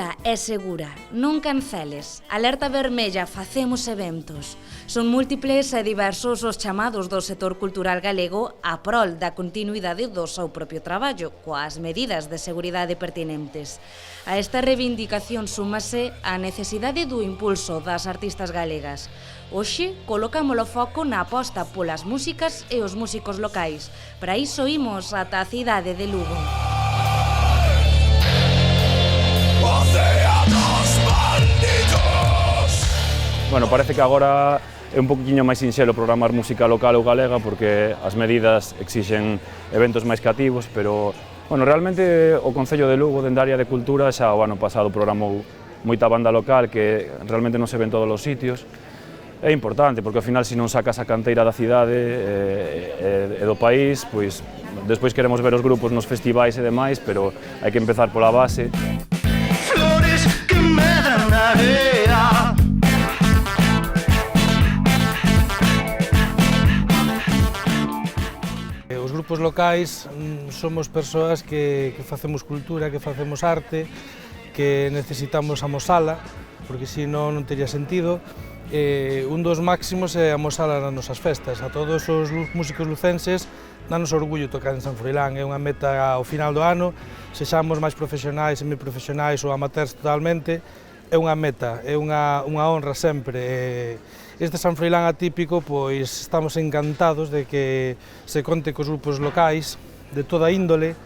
cultura é segura, non canceles. Alerta vermella, facemos eventos. Son múltiples e diversos os chamados do sector cultural galego a prol da continuidade do seu propio traballo, coas medidas de seguridade pertinentes. A esta reivindicación súmase a necesidade do impulso das artistas galegas. Hoxe colocamos o foco na aposta polas músicas e os músicos locais. Para iso imos ata a cidade de Lugo. Bueno, parece que agora é un poquinho máis sinxelo programar música local ou galega porque as medidas exixen eventos máis cativos, pero bueno, realmente o Concello de Lugo, dende a área de cultura, xa o ano pasado programou moita banda local que realmente non se ve en todos os sitios. É importante porque ao final se non sacas a canteira da cidade e do país, pois despois queremos ver os grupos nos festivais e demais, pero hai que empezar pola base. Flores que medran na area. Os grupos locais somos persoas que facemos cultura, que facemos arte, que necesitamos amosala, porque senón non teria sentido. Un dos máximos é amosala nas nosas festas. A todos os músicos lucenses danos orgullo tocar en San Froilán. É unha meta ao final do ano, sexamos máis profesionais, semiprofesionais ou amateurs totalmente, é unha meta, é unha honra sempre. Este San Froilán atípico, pois estamos encantados de que se conte cos grupos locais de toda índole,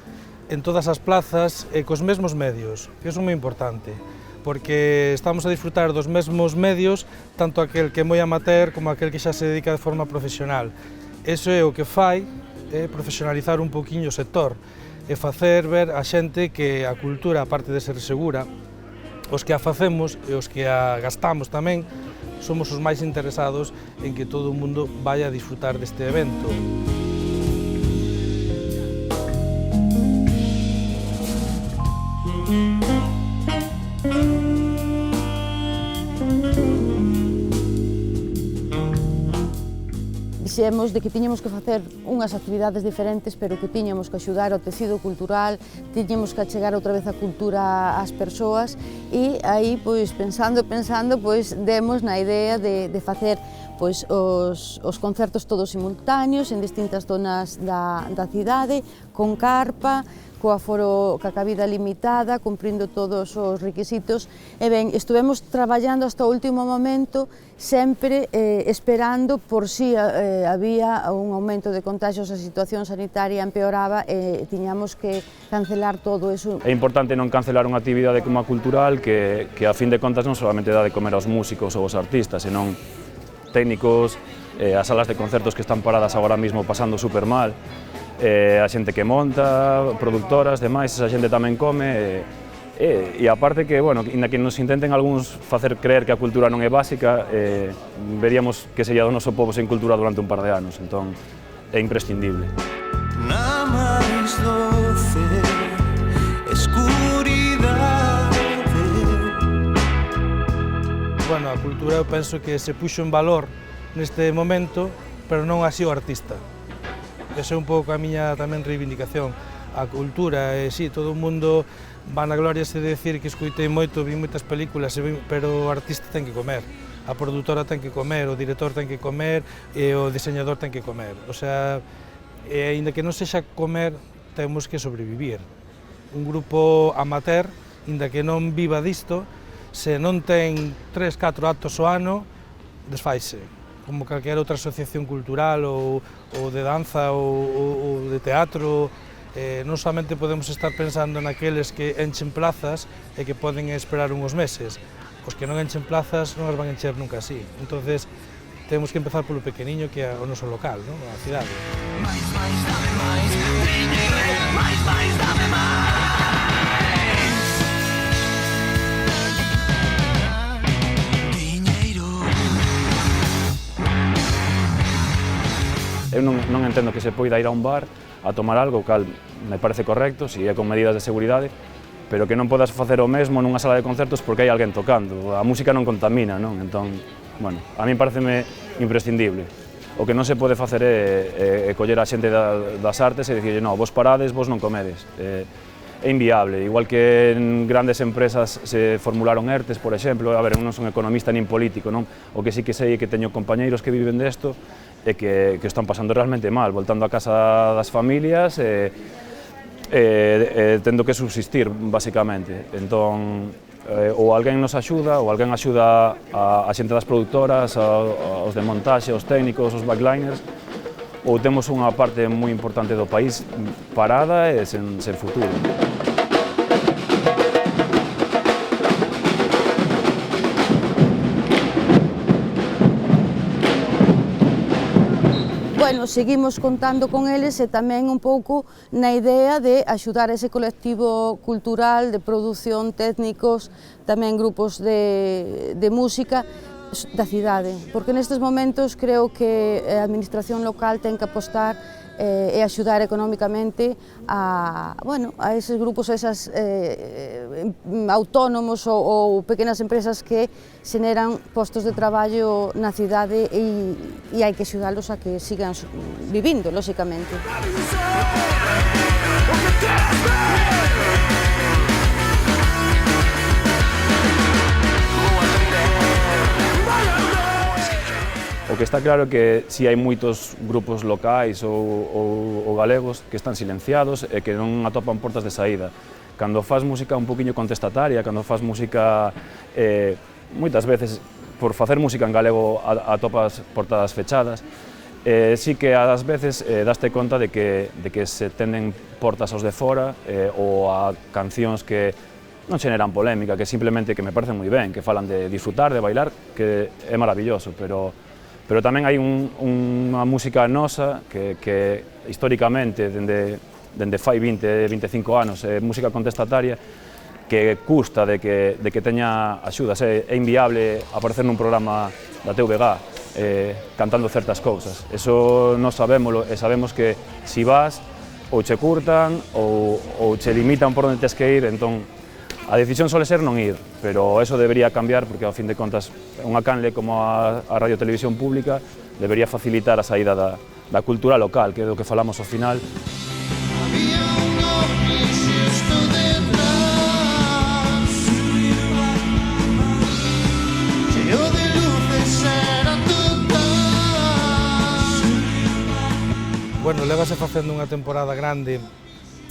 en todas as plazas e cos mesmos medios, que é moi importante, porque estamos a disfrutar dos mesmos medios, tanto aquel que é moi amateur como aquel que xa se dedica de forma profesional. Iso é o que fai profesionalizar un poquinho o sector e facer ver a xente que a cultura, aparte de ser segura, os que a facemos e os que a gastamos tamén, somos os máis interesados en que todo o mundo vaya a disfrutar deste evento. Dixemos de que tiñamos que facer unhas actividades diferentes, pero que tiñamos que axudar ao tecido cultural, tiñamos que achegar outra vez a cultura ás persoas e aí, pois, pensando, pois, demos na idea de facer pois, os concertos todos simultáneos en distintas zonas da cidade, con carpa, coa cabida limitada, cumprindo todos os requisitos. E ben, estuvemos traballando hasta o último momento, sempre esperando por si había un aumento de contagios, a situación sanitaria empeoraba e tiñamos que cancelar todo eso. É importante non cancelar unha actividade como a cultural que a fin de contas non solamente dá de comer aos músicos ou aos artistas, senón técnicos, as salas de concertos que están paradas agora mesmo pasando super mal, a xente que monta, productoras, demais, esa xente tamén come e aparte que, bueno, inda que nos intenten algúns facer creer que a cultura non é básica, veríamos que sería do noso povo sen cultura durante un par de anos, entón é imprescindible. Na máis doce escuridade. Bueno, a cultura eu penso que se puxo en valor neste momento, pero non así o artista. Esa é un pouco a miña tamén reivindicación. A cultura, sí, todo o mundo van a gloriarse de decir que escoitei moito, vi moitas películas, pero o artista ten que comer, a produtora ten que comer, o director ten que comer e o diseñador ten que comer. O sea, aínda que non sexa comer, temos que sobrevivir. Un grupo amateur, aínda que non viva disto, se non ten 3-4 actos ao ano, desfaise. Como calquera outra asociación cultural ou de danza ou de teatro, non somente podemos estar pensando naqueles que enchen plazas e que poden esperar uns meses. Os que non enchen plazas non as van encher nunca así. Entonces, temos que empezar polo pequeniño que é o noso local, non? A cidade. Mais, dame máis, dinheiro, mais, dame máis. Eu non entendo que se poida ir a un bar a tomar algo, cal me parece correcto, se é con medidas de seguridade, pero que non podas facer o mesmo nunha sala de concertos porque hai alguén tocando. A música non contamina, non? Entón, bueno, a mí pareceme imprescindible. O que non se pode facer é coller a xente das artes e dicirlle, non, vos parades, vos non comedes. é inviable. Igual que en grandes empresas se formularon ERTEs, por exemplo, a ver, non son economista nin político, non? O que sí que sei é que teño compañeiros que viven desto e que están pasando realmente mal, voltando a casa das familias tendo que subsistir, basicamente. Entón, ou alguén nos axuda, ou alguén axuda a xente das productoras, aos de montaxe, aos técnicos, aos backliners, ou temos unha parte moi importante do país parada e sen futuro. Bueno, seguimos contando con eles e tamén un pouco na idea de axudar a ese colectivo cultural, de produción, técnicos, tamén grupos de música da cidade, porque nestes momentos creo que a administración local ten que apostar e axudar económicamente a eses grupos, a esas autónomos ou pequenas empresas que xeneran postos de traballo na cidade e hai que axudalos a que sigan vivindo, lóxicamente. O que está claro é que si hai moitos grupos locais ou galegos que están silenciados e que non atopan portas de saída. Cando faz música un poquinho contestataria, cando fas música, moitas veces, por facer música en galego atopas portas fechadas, sí que ás veces daste conta de que se tenden portas aos de fora ou a cancións que non xeneran polémica, que simplemente que me parecen moi ben, que falan de disfrutar, de bailar, que é maravilloso, pero tamén hai unha música nosa que históricamente, dende fai 20-25 anos, é música contestataria, que custa de que teña axudas. É inviable aparecer nun programa da TVG cantando certas cousas. Eso non sabémolo e sabemos que si vas ou che curtan ou che limitan por onde tes que ir, entón a decisión sole ser non ir, pero eso debería cambiar porque, ao fin de contas, unha canle como a Radio Televisión Pública debería facilitar a saída da cultura local, que é do que falamos ao final. Bueno, levase facendo unha temporada grande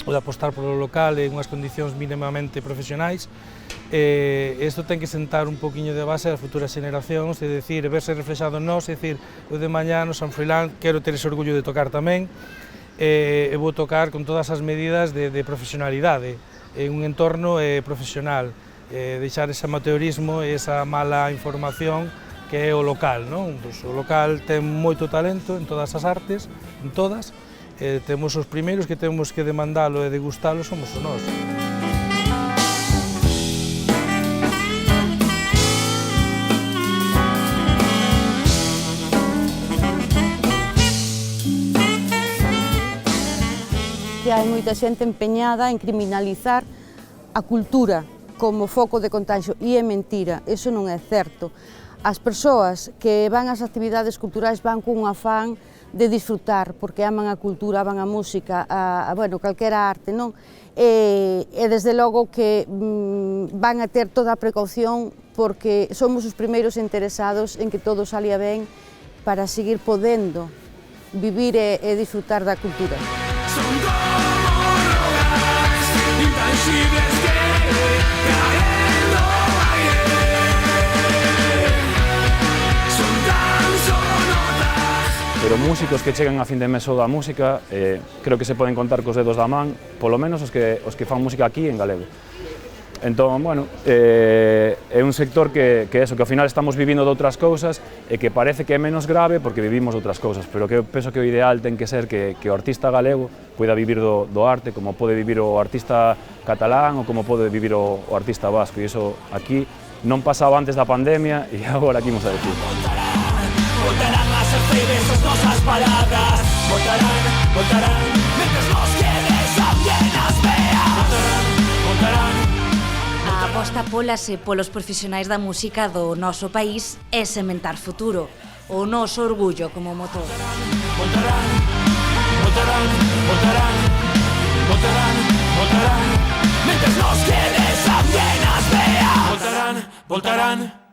o de apostar polo local en unhas condicións mínimamente profesionais. Isto ten que sentar un poquinho de base ás futuras generacións, é dicir, verse reflexado en nós, é dicir, eu de mañá no San Froilán quero ter ese orgullo de tocar tamén, e vou tocar con todas as medidas de profesionalidade, en un entorno profesional, deixar ese amateurismo e esa mala información que é o local, non? O local ten moito talento en todas as artes, en todas, temos os primeiros que temos que demandalo e degustalo somos os nós. Que hai moita xente empeñada en criminalizar a cultura como foco de contagio e é mentira, eso non é certo. As persoas que van ás actividades culturais van cun afán de disfrutar, porque aman a cultura, aman a música, calquera arte, non? E desde logo que van a ter toda a precaución porque somos os primeiros interesados en que todo salía ben para seguir podendo vivir e disfrutar da cultura. Son como rogas intangibles que caen no aire. Son tan solo notas. Pero músicos que chegan a fin de mes ou da música, creo que se poden contar cos dedos da man, polo menos os que fan música aquí en galego. Entón, bueno, é un sector que ao final estamos vivindo de outras cousas e que parece que é menos grave porque vivimos de outras cousas, pero que eu penso que o ideal ten que ser que o artista galego poida vivir do arte como pode vivir o artista catalán ou como pode vivir o artista vasco, e iso aquí non pasaba antes da pandemia e agora aquí imos a decir. Voltarán a ser fieles as nosas palabras, voltarán, mentres nos quedes tamén as veas, voltarán. A aposta polas e polos profesionais da música do noso país é sementar futuro, o noso orgullo como motor. Voltarán. voltarán.